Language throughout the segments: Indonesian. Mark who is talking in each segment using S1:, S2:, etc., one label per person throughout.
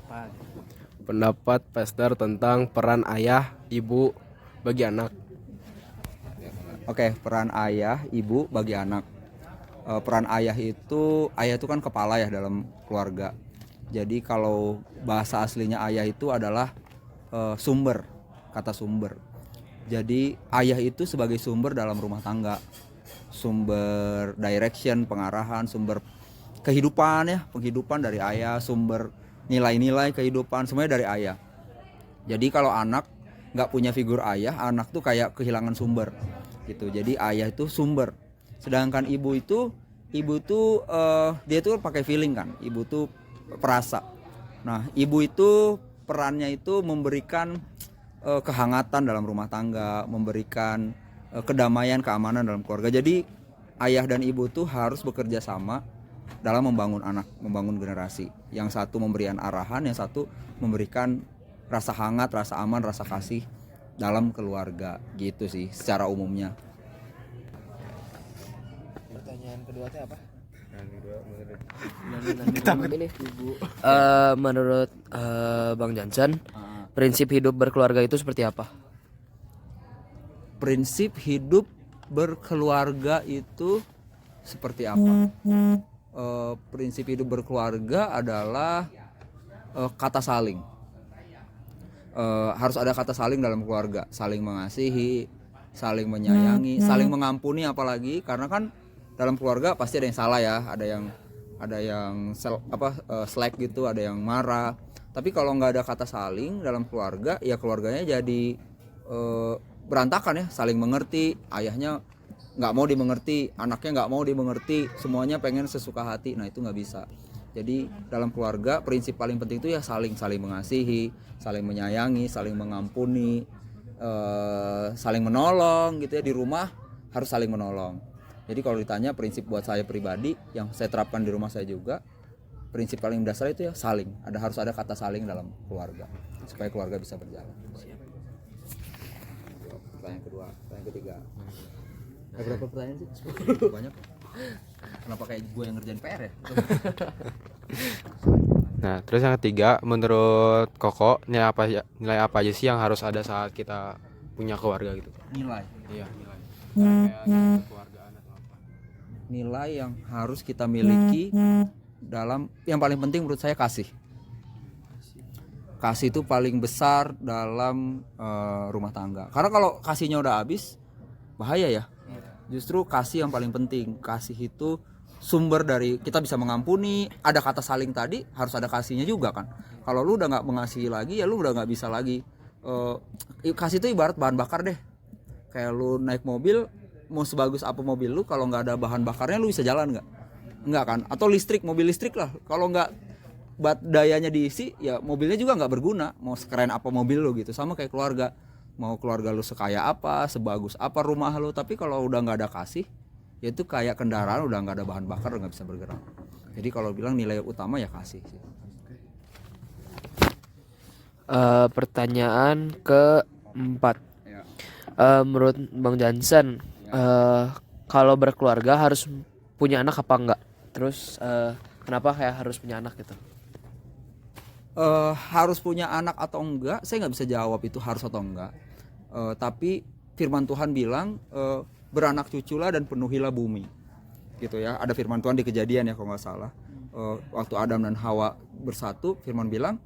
S1: apa?
S2: Pendapat Pastor tentang peran ayah, ibu bagi anak.
S3: Oke, peran ayah, ibu bagi anak. Peran ayah itu kan kepala ya dalam keluarga. Jadi kalau bahasa aslinya ayah itu adalah sumber, kata sumber. Jadi ayah itu sebagai sumber dalam rumah tangga, sumber direction, pengarahan, sumber kehidupan ya, penghidupan dari ayah, sumber nilai-nilai kehidupan semuanya dari ayah. Jadi kalau anak nggak punya figur ayah, anak tuh kayak kehilangan sumber gitu. Jadi ayah itu sumber, sedangkan ibu tuh dia tuh pakai feeling kan, ibu tuh perasa. Nah ibu itu perannya itu memberikan kehangatan dalam rumah tangga, memberikan kedamaian, keamanan dalam keluarga. Jadi ayah dan ibu tuh harus bekerja sama dalam membangun anak, membangun generasi. Yang satu memberikan arahan, yang satu memberikan rasa hangat, rasa aman, rasa kasih dalam keluarga gitu sih secara umumnya.
S1: Pertanyaan kedua teh apa?
S4: Menurut Bang Jansen, prinsip hidup berkeluarga itu seperti apa?
S3: Prinsip hidup berkeluarga itu seperti apa? Prinsip hidup berkeluarga adalah kata saling. Harus ada kata saling dalam keluarga, saling mengasihi, saling menyayangi, saling mengampuni, apalagi karena kan dalam keluarga pasti ada yang salah ya, ada yang slack gitu, ada yang marah. Tapi kalau nggak ada kata saling dalam keluarga, ya keluarganya jadi berantakan ya, saling mengerti, ayahnya nggak mau dimengerti, anaknya nggak mau dimengerti, semuanya pengen sesuka hati. Nah itu nggak bisa. Jadi dalam keluarga prinsip paling penting itu ya saling mengasihi, saling menyayangi, saling mengampuni, saling menolong gitu ya. Di rumah harus saling menolong. Jadi kalau ditanya prinsip buat saya pribadi yang saya terapkan di rumah saya juga, prinsip paling dasar itu ya saling. Harus ada kata saling dalam keluarga supaya keluarga bisa berjalan. Pertanyaan kedua, pertanyaan ketiga. Berapa pertanyaan sih? Banyak. Kenapa kayak gue yang ngerjain PR ya?
S2: Nah, terus yang ketiga, menurut Koko, nilai apa aja sih yang harus ada saat kita punya keluarga gitu?
S3: Nilai.
S2: Iya, nilai. Kayak keluargaan atau apa?
S3: Nilai yang harus kita miliki dalam, yang paling penting menurut saya kasih. Kasih itu paling besar dalam rumah tangga. Karena kalau kasihnya udah habis, bahaya ya. Justru kasih yang paling penting. Kasih itu sumber dari kita bisa mengampuni. Ada kata saling tadi, harus ada kasihnya juga kan. Kalau lu udah nggak mengasihi lagi, ya lu udah nggak bisa lagi. Kasih itu ibarat bahan bakar deh. Kayak lu naik mobil, mau sebagus apa mobil lu, kalau nggak ada bahan bakarnya lu bisa jalan nggak? Nggak kan? Atau listrik, mobil listrik lah. Kalau nggak dayanya diisi, ya mobilnya juga nggak berguna. Mau sekeren apa mobil lu gitu. Sama kayak keluarga. Mau keluarga lu sekaya apa, sebagus apa rumah lu, tapi kalau udah nggak ada kasih, ya itu kayak kendaraan udah nggak ada bahan bakar, nggak bisa bergerak. Jadi kalau bilang nilai utama ya kasih sih.
S4: Pertanyaan keempat.
S3: Ya.
S4: Menurut Bang Jansen, kalau berkeluarga harus punya anak apa enggak? Terus kenapa kayak harus punya anak gitu?
S3: Harus punya anak atau enggak, saya nggak bisa jawab itu harus atau enggak. Tapi firman Tuhan bilang beranak cuculah dan penuhilah bumi, gitu ya. Ada firman Tuhan di Kejadian ya kalau nggak salah. Waktu Adam dan Hawa bersatu, firman bilang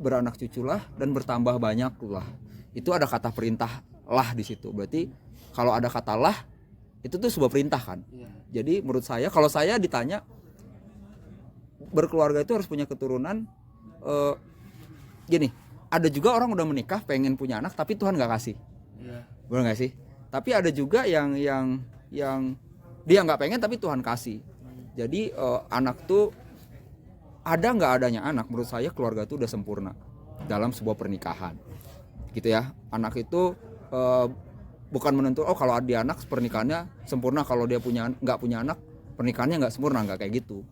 S3: beranak cuculah dan bertambah banyaklah. Itu ada kata perintah lah di situ. Berarti kalau ada kata lah, itu tuh sebuah perintah kan. Jadi menurut saya, kalau saya ditanya berkeluarga itu harus punya keturunan. Gini, ada juga orang udah menikah pengen punya anak tapi Tuhan nggak kasih, benar nggak sih? Tapi ada juga yang dia nggak pengen tapi Tuhan kasih. Jadi anak tuh ada nggak adanya anak, menurut saya keluarga tuh udah sempurna dalam sebuah pernikahan, gitu ya. Anak itu bukan menentukan kalau ada anak pernikahannya sempurna, kalau dia nggak punya anak pernikahannya nggak sempurna, nggak kayak gitu.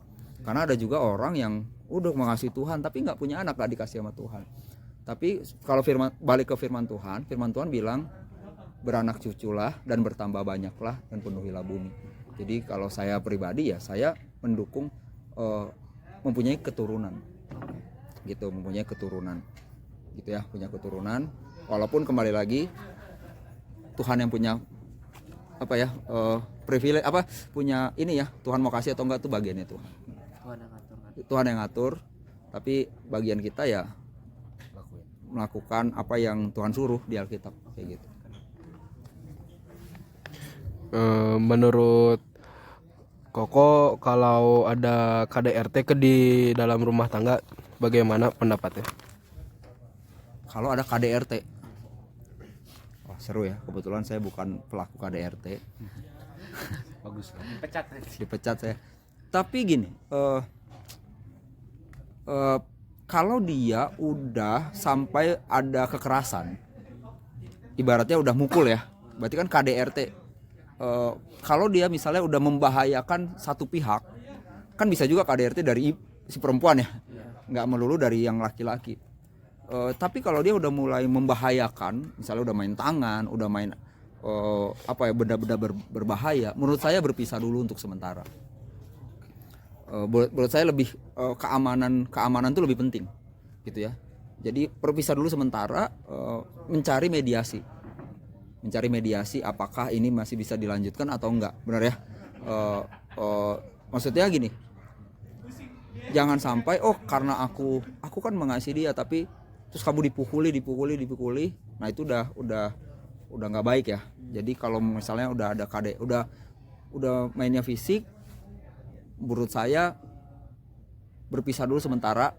S3: Karena ada juga orang yang udah mengasihi Tuhan tapi nggak punya anak, nggak dikasih sama Tuhan. Tapi kalau balik ke firman Tuhan bilang beranak cuculah dan bertambah banyaklah dan penuhilah bumi. Jadi kalau saya pribadi ya saya mendukung mempunyai keturunan gitu, mempunyai keturunan gitu ya, punya keturunan. Walaupun kembali lagi Tuhan yang punya apa ya, privilege apa, punya ini ya, Tuhan mau kasih atau enggak tuh bagiannya Tuhan. Tuhan yang ngatur, tapi bagian kita ya melakukan apa yang Tuhan suruh di Alkitab kayak gitu.
S5: Menurut Koko, kalau ada KDRT di dalam rumah tangga, bagaimana pendapatnya?
S3: Kalau ada KDRT, wah seru ya. Kebetulan saya bukan pelaku KDRT.
S1: Bagus. Pecat.
S3: Dipecat saya. Tapi gini, kalau dia udah sampai ada kekerasan, ibaratnya udah mukul ya, berarti kan KDRT. Kalau dia misalnya udah membahayakan satu pihak, kan bisa juga KDRT dari si perempuan ya, nggak melulu dari yang laki-laki. Tapi kalau dia udah mulai membahayakan, misalnya udah main tangan, udah main apa ya, benda-benda berbahaya, menurut saya berpisah dulu untuk sementara. Menurut saya lebih keamanan itu lebih penting gitu ya. Jadi berpisah dulu sementara, mencari mediasi apakah ini masih bisa dilanjutkan atau enggak, benar ya. Maksudnya gini, jangan sampai karena aku kan mengasihi dia, tapi terus kamu dipukuli, nah itu udah nggak baik ya. Jadi kalau misalnya udah ada udah mainnya fisik, menurut saya berpisah dulu sementara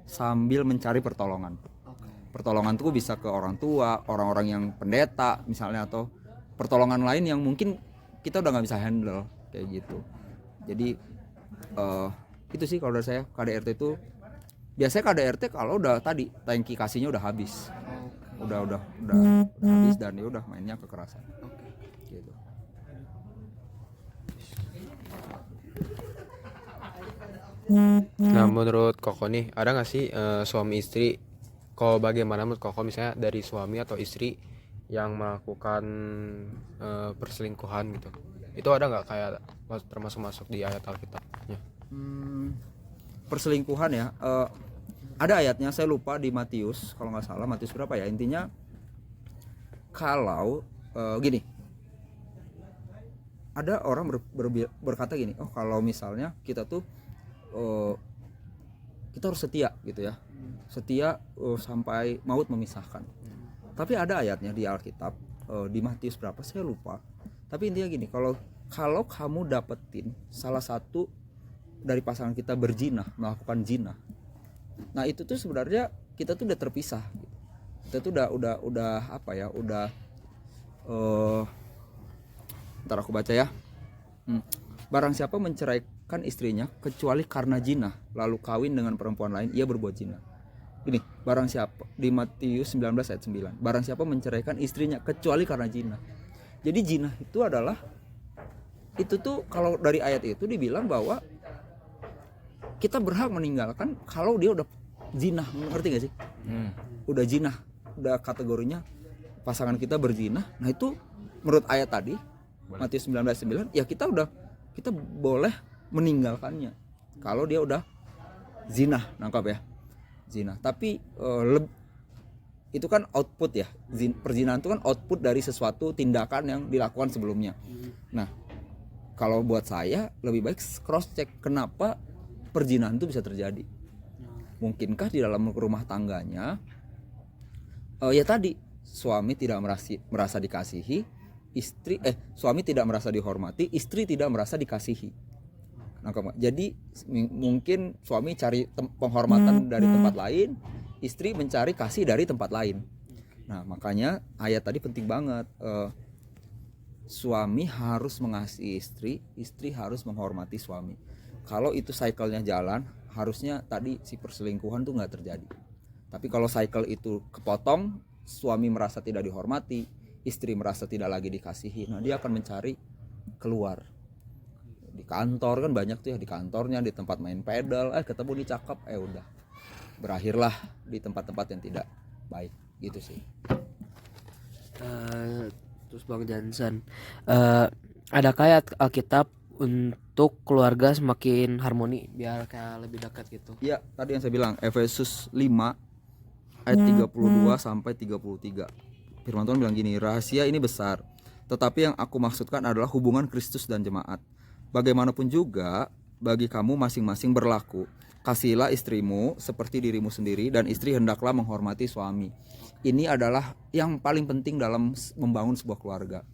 S3: sambil mencari pertolongan. Pertolongan itu bisa ke orang tua, orang-orang yang pendeta misalnya, atau pertolongan lain yang mungkin kita udah nggak bisa handle kayak gitu. Jadi itu sih kalau dari saya, KDRT itu biasanya KDRT kalau udah tadi tangki kasihnya udah habis, udah habis dan dia udah mainnya kekerasan. Gitu.
S2: Nah, menurut Koko nih, ada nggak sih suami istri? Kalau bagaimana menurut Koko, misalnya dari suami atau istri yang melakukan perselingkuhan gitu, itu ada nggak kayak termasuk masuk di ayat Alkitabnya?
S3: Perselingkuhan ya, ada ayatnya, saya lupa, di Matius kalau nggak salah, Matius berapa ya, intinya kalau gini, ada orang berkata gini, kalau misalnya kita tuh kita harus setia gitu ya, setia sampai maut memisahkan. Tapi ada ayatnya di Alkitab, di Matius berapa saya lupa, tapi intinya gini, kalau kamu dapetin salah satu dari pasangan kita berzina, melakukan zina, nah itu tuh sebenarnya kita tuh udah terpisah gitu. Kita tuh udah apa ya, ntar aku baca ya. Barang siapa menceraikan istrinya kecuali karena zina, lalu kawin dengan perempuan lain, ia berbuat zina. Ini barang siapa, di Matius 19 ayat 9, barang siapa menceraikan istrinya kecuali karena zina. Jadi zina itu adalah, itu tuh kalau dari ayat itu dibilang bahwa kita berhak meninggalkan kalau dia udah zina, ngerti gak sih? Udah zina, udah kategorinya pasangan kita berzina. Nah itu menurut ayat tadi Matius 19:9, ya kita boleh meninggalkannya kalau dia udah zina, nangkap ya, zina. Tapi itu kan output ya, perzinahan itu kan output dari sesuatu tindakan yang dilakukan sebelumnya. Nah kalau buat saya lebih baik cross check kenapa perzinahan itu bisa terjadi. Mungkinkah di dalam rumah tangganya ya tadi, suami tidak merasa dikasihi, suami tidak merasa dihormati, istri tidak merasa dikasihi. Nah, jadi mungkin suami cari penghormatan dari tempat lain, istri mencari kasih dari tempat lain. Nah makanya ayat tadi penting banget, suami harus mengasihi istri, istri harus menghormati suami. Kalau itu cycle-nya jalan, harusnya tadi si perselingkuhan tuh nggak terjadi. Tapi kalau cycle itu kepotong, suami merasa tidak dihormati, istri merasa tidak lagi dikasihi, nah dia akan mencari keluar. Di kantor kan banyak tuh ya, di kantornya, di tempat main pedal, ketemu nih cakep, udah berakhirlah di tempat-tempat yang tidak baik gitu sih.
S4: Terus Bang Jansen, ada kayak Alkitab untuk keluarga semakin harmoni biar kayak lebih dekat gitu.
S3: Ya, tadi yang saya bilang Efesus 5 ayat 32 sampai 33. Firman Tuhan bilang gini, rahasia ini besar, tetapi yang aku maksudkan adalah hubungan Kristus dan jemaat. Bagaimanapun juga bagi kamu masing-masing berlaku. Kasihilah istrimu seperti dirimu sendiri, dan istri hendaklah menghormati suami. Ini adalah yang paling penting dalam membangun sebuah keluarga.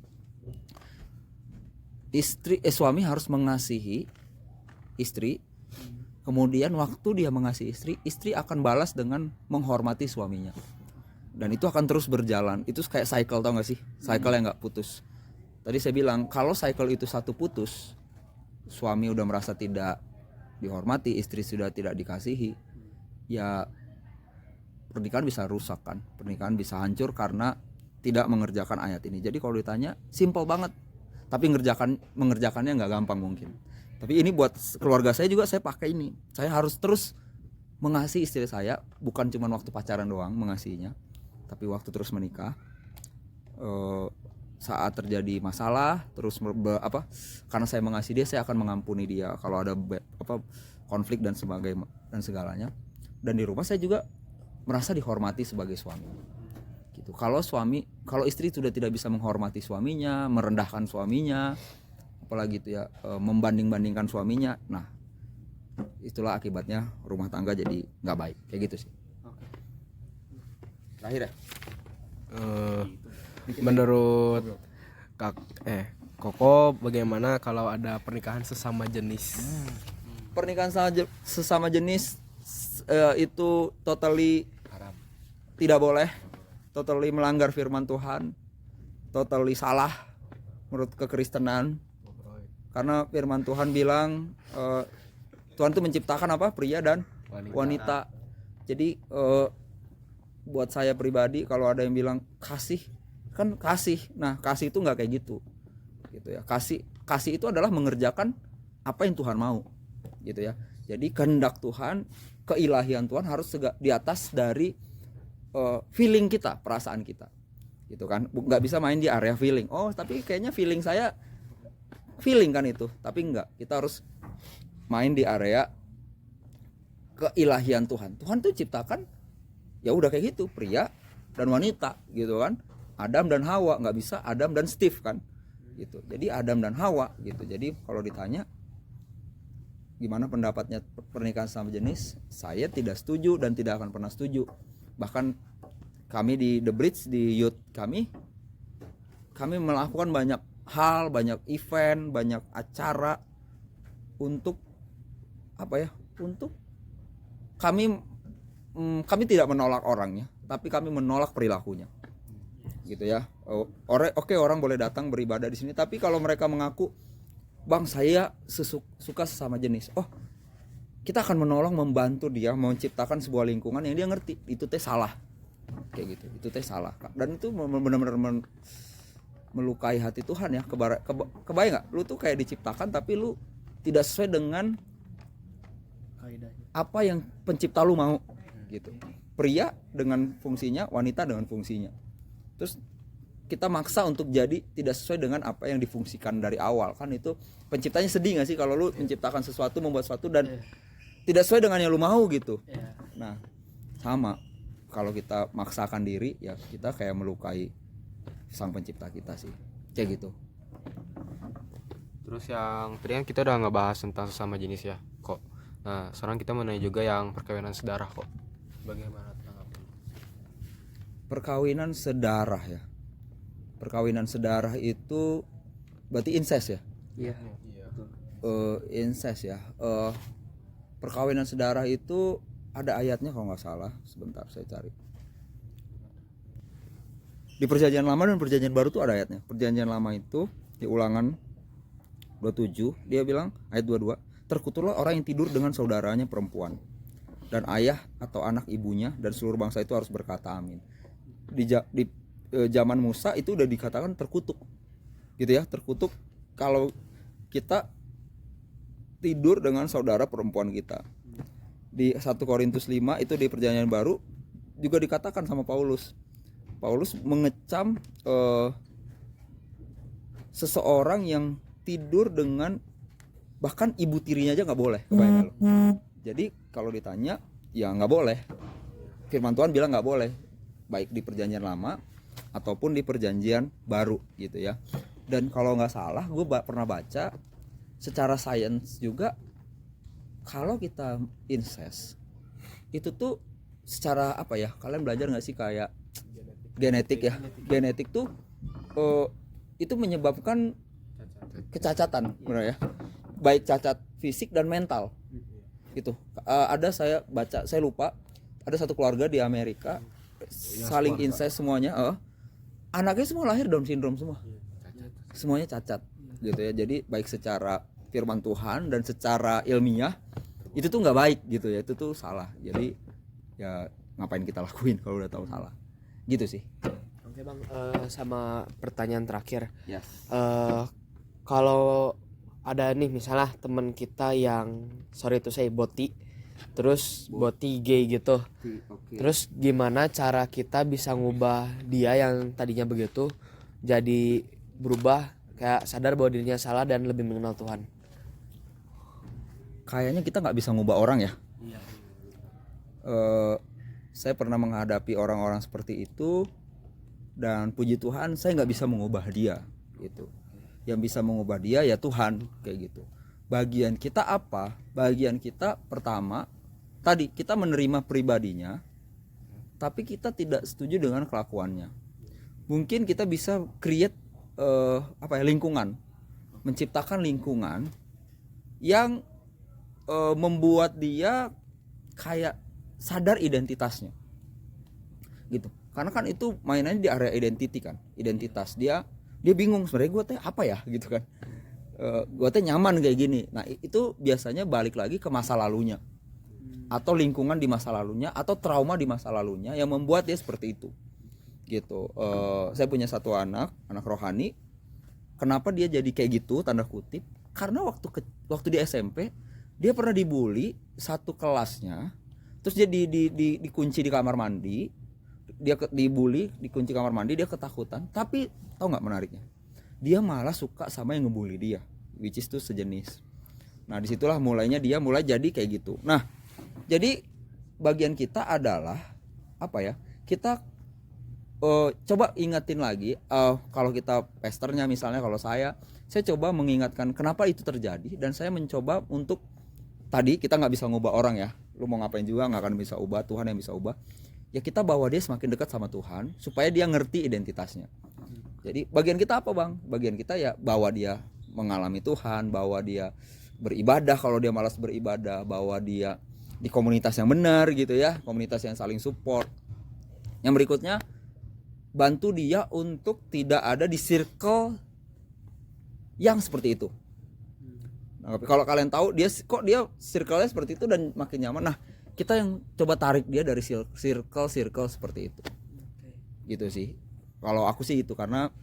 S3: Suami harus mengasihi istri. Kemudian waktu dia mengasihi istri, istri akan balas dengan menghormati suaminya. Dan itu akan terus berjalan. Itu kayak cycle, tau gak sih? Cycle yang gak putus. Tadi saya bilang, kalau cycle itu satu putus, suami udah merasa tidak dihormati, istri sudah tidak dikasihi, ya pernikahan bisa rusak kan. Pernikahan bisa hancur karena tidak mengerjakan ayat ini. Jadi kalau ditanya, simple banget. Tapi mengerjakannya nggak gampang mungkin. Tapi ini buat keluarga saya juga saya pakai ini. Saya harus terus mengasihi istri saya, bukan cuma waktu pacaran doang mengasihinya, tapi waktu terus menikah. Saat terjadi masalah, terus karena saya mengasihi dia, saya akan mengampuni dia kalau ada konflik dan segalanya. Dan di rumah saya juga merasa dihormati sebagai suami. Gitu. Kalau istri sudah tidak bisa menghormati suaminya, merendahkan suaminya, apalagi itu ya, membanding-bandingkan suaminya, nah itulah akibatnya rumah tangga jadi nggak baik, kayak gitu sih. Terakhir ya.
S5: Menurut Koko, bagaimana kalau ada pernikahan sesama jenis?
S3: Pernikahan sesama jenis itu totally haram, tidak boleh, totally melanggar firman Tuhan, totally salah menurut kekristenan. Karena firman Tuhan bilang Tuhan tuh menciptakan apa? Pria dan wanita. Jadi buat saya pribadi, kalau ada yang bilang kasih, kan kasih. Nah, kasih itu nggak kayak gitu ya. Kasih itu adalah mengerjakan apa yang Tuhan mau, gitu ya. Jadi kehendak Tuhan, keilahian Tuhan harus di atas dari feeling kita, perasaan kita, gitu kan. Nggak bisa main di area feeling. Oh, tapi kayaknya feeling saya feeling kan itu, tapi enggak. Kita harus main di area keilahian Tuhan. Tuhan tuh ciptakan ya udah kayak gitu, pria dan wanita, gitu kan. Adam dan Hawa, nggak bisa Adam dan Steve kan, gitu. Jadi Adam dan Hawa, gitu. Jadi kalau ditanya gimana pendapatnya pernikahan sama jenis, saya tidak setuju dan tidak akan pernah setuju. Bahkan kami di The Bridge, di youth kami melakukan banyak hal, banyak event, banyak acara untuk untuk kami tidak menolak orangnya, tapi kami menolak perilakunya, gitu ya. Orang boleh datang beribadah di sini, tapi kalau mereka mengaku, bang saya suka sesama jenis, kita akan menolong, membantu dia menciptakan sebuah lingkungan yang dia ngerti, itu teh salah, kayak gitu. Itu teh salah, dan itu benar-benar melukai hati Tuhan ya. Kebayang nggak, lu tuh kayak diciptakan tapi lu tidak sesuai dengan apa yang pencipta lu mau, gitu. Pria dengan fungsinya, wanita dengan fungsinya, terus kita maksa untuk jadi tidak sesuai dengan apa yang difungsikan dari awal. Kan itu penciptanya sedih nggak sih kalau lu menciptakan sesuatu, membuat sesuatu dan tidak sesuai dengan yang lu mau, gitu. Nah, sama kalau kita maksakan diri, ya kita kayak melukai sang pencipta kita sih, kayak gitu.
S2: Terus yang tadi kan kita udah ngebahas tentang sesama jenis ya, kok. Nah, sekarang kita mau nanya juga yang perkawinan sedarah, kok. Bagaimana tanggapan?
S3: Perkawinan sedarah ya. Perkawinan sedarah itu berarti incest ya?
S4: Iya.
S3: Incest ya. Perkawinan sedarah itu ada ayatnya kalau nggak salah. Sebentar saya cari. Di Perjanjian Lama dan Perjanjian Baru tuh ada ayatnya. Perjanjian Lama itu di Ulangan 27 dia bilang ayat 22, terkutuklah orang yang tidur dengan saudaranya perempuan, dan ayah atau anak ibunya, dan seluruh bangsa itu harus berkata amin. Di zaman Musa itu udah dikatakan terkutuk, gitu ya. Terkutuk kalau kita tidur dengan saudara perempuan kita. Di 1 Korintus 5 itu di Perjanjian Baru juga dikatakan sama Paulus mengecam seseorang yang tidur dengan bahkan ibu tirinya aja nggak boleh, kebayang nggak lo? Jadi kalau ditanya ya nggak boleh. Firman Tuhan bilang nggak boleh, baik di perjanjian lama ataupun di perjanjian baru gitu ya. Dan kalau nggak salah gue pernah baca secara sains juga, kalau kita incest itu tuh secara apa ya, kalian belajar nggak sih kayak genetik ya, genetik tuh itu menyebabkan kecacatan benar ya, baik cacat fisik dan mental gitu. Ada saya baca, saya lupa, ada satu keluarga di Amerika saling incest semuanya, anaknya semua lahir Down syndrome semua, semuanya cacat gitu ya. Jadi baik secara firman Tuhan dan secara ilmiah itu tuh nggak baik gitu ya, itu tuh salah. Jadi ya ngapain kita lakuin kalau udah tahu salah gitu sih.
S4: Oke bang, sama pertanyaan terakhir.
S3: Yes.
S4: Kalau ada nih misalnya teman kita yang sorry itu saya boti, terus boti gay gitu.
S3: Okay.
S4: Terus gimana cara kita bisa ngubah dia yang tadinya begitu jadi berubah, kayak sadar bahwa dirinya salah dan lebih mengenal Tuhan?
S3: Kayaknya kita nggak bisa ngubah orang ya. Saya pernah menghadapi orang-orang seperti itu dan puji Tuhan saya nggak bisa mengubah dia gitu. Yang bisa mengubah dia ya Tuhan kayak gitu. Bagian kita apa? Bagian kita pertama tadi kita menerima pribadinya, tapi kita tidak setuju dengan kelakuannya. Mungkin kita bisa create lingkungan, menciptakan lingkungan yang membuat dia kayak sadar identitasnya gitu. Karena kan itu mainannya di area identity kan, identitas. Dia bingung sebenarnya gue teh apa ya gitu kan, gue teh nyaman kayak gini. Nah itu biasanya balik lagi ke masa lalunya, atau lingkungan di masa lalunya, atau trauma di masa lalunya yang membuat dia seperti itu gitu. Saya punya satu anak rohani. Kenapa dia jadi kayak gitu tanda kutip? Karena waktu di SMP dia pernah dibully satu kelasnya, terus dia dikunci di kamar mandi. Dia dibully, dikunci kamar mandi, dia ketakutan. Tapi tahu nggak menariknya? Dia malah suka sama yang ngebully dia, which is tuh sejenis. Nah disitulah mulainya dia mulai jadi kayak gitu. Nah jadi bagian kita adalah apa ya? Kita coba ingatin lagi. Kalau kita pesternya misalnya, kalau saya coba mengingatkan kenapa itu terjadi, dan saya mencoba untuk tadi kita nggak bisa ngubah orang ya. Lu mau ngapain juga nggak akan bisa ubah, Tuhan yang bisa ubah. Ya kita bawa dia semakin dekat sama Tuhan supaya dia ngerti identitasnya. Jadi bagian kita apa bang? Bagian kita ya bawa dia mengalami Tuhan, bawa dia beribadah kalau dia malas beribadah, bawa dia di komunitas yang benar gitu ya, komunitas yang saling support. Yang berikutnya, bantu dia untuk tidak ada di circle yang seperti itu. Nah, kalau kalian tahu dia circle-nya seperti itu dan makin nyaman. Nah kita yang coba tarik dia dari circle seperti itu. Gitu sih. Kalau aku sih itu, karena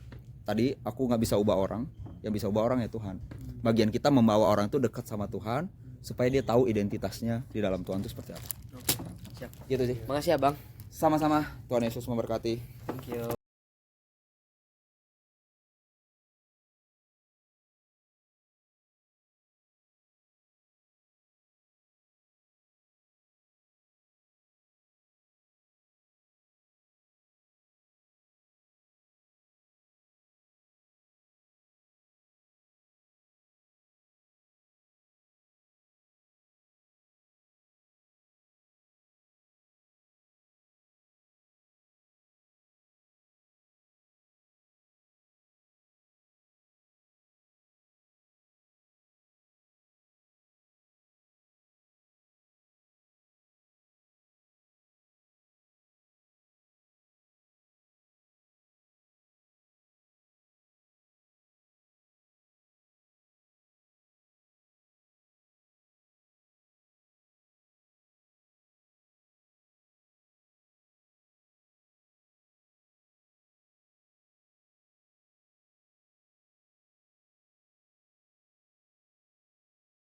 S3: tadi aku nggak bisa ubah orang, yang bisa ubah orang ya Tuhan. Bagian kita membawa orang itu dekat sama Tuhan supaya dia tahu identitasnya di dalam Tuhan itu seperti apa.
S4: Siap.
S3: Gitu sih.
S4: Makasih ya bang.
S3: Sama-sama. Tuhan Yesus memberkati.
S4: Thank you.